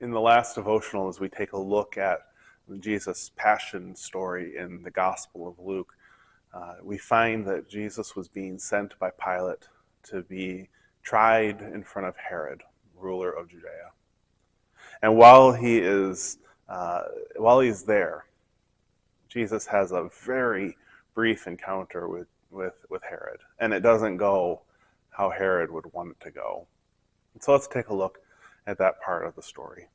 In the last devotional, as we take a look at Jesus' passion story in the Gospel of Luke, we find that Jesus was being sent by Pilate to be tried in front of Herod, ruler of Judea. And while he's there, Jesus has a very brief encounter with Herod, and it doesn't go how Herod would want it to go. And so let's take a look at that part of the story.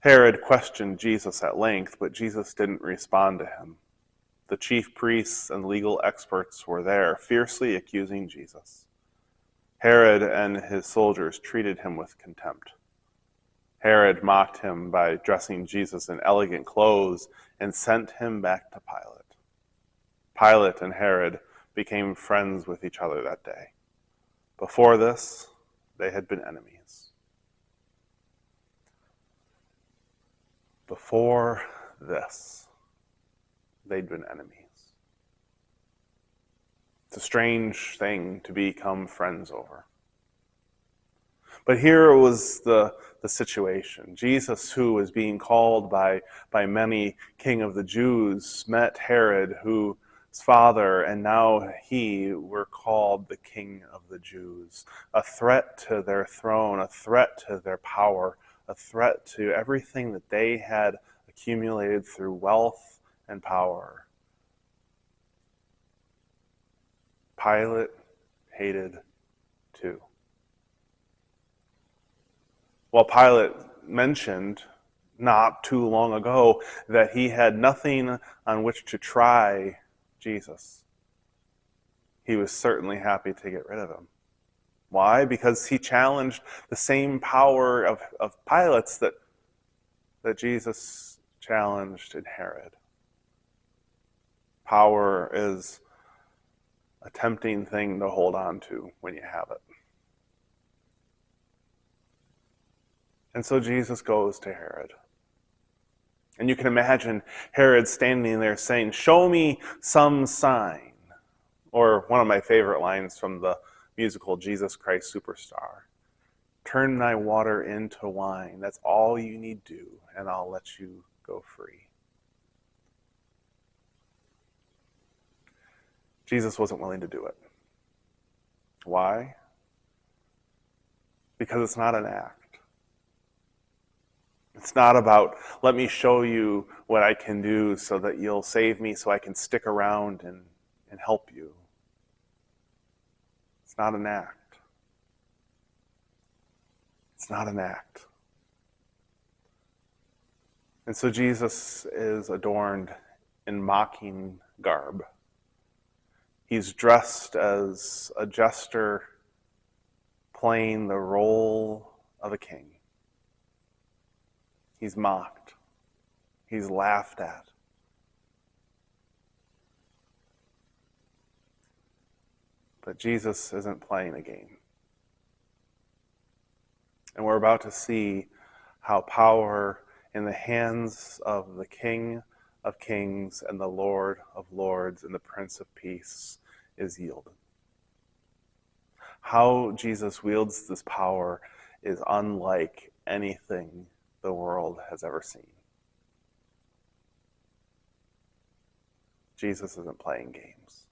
Herod questioned Jesus at length, but Jesus didn't respond to him. The chief priests and legal experts were there, fiercely accusing Jesus. Herod and his soldiers treated him with contempt. Herod mocked him by dressing Jesus in elegant clothes and sent him back to Pilate. Pilate and Herod became friends with each other that day. Before this, they had been enemies. Before this, they'd been enemies. It's a strange thing to become friends over. But here was the situation. Jesus, who was being called by many King of the Jews, met Herod, whose father and now he were called the King of the Jews. A threat to their throne, a threat to their power, a threat to everything that they had accumulated through wealth and power. Pilate hated too. Well, Pilate mentioned not too long ago that he had nothing on which to try Jesus. He was certainly happy to get rid of him. Why? Because he challenged the same power of Pilate's that Jesus challenged in Herod. Power is a tempting thing to hold on to when you have it. And so Jesus goes to Herod. And you can imagine Herod standing there saying, "Show me some sign." Or one of my favorite lines from the musical Jesus Christ Superstar. "Turn thy water into wine. That's all you need do, and I'll let you go free." Jesus wasn't willing to do it. Why? Because it's not an act. It's not about, let me show you what I can do so that you'll save me so I can stick around and help you. It's not an act. It's not an act. And so Jesus is adorned in mocking garb. He's dressed as a jester playing the role of a king. He's mocked. He's laughed at. But Jesus isn't playing a game. And we're about to see how power in the hands of the King of Kings and the Lord of Lords and the Prince of Peace is yielded. How Jesus wields this power is unlike anything the world has ever seen. Jesus isn't playing games.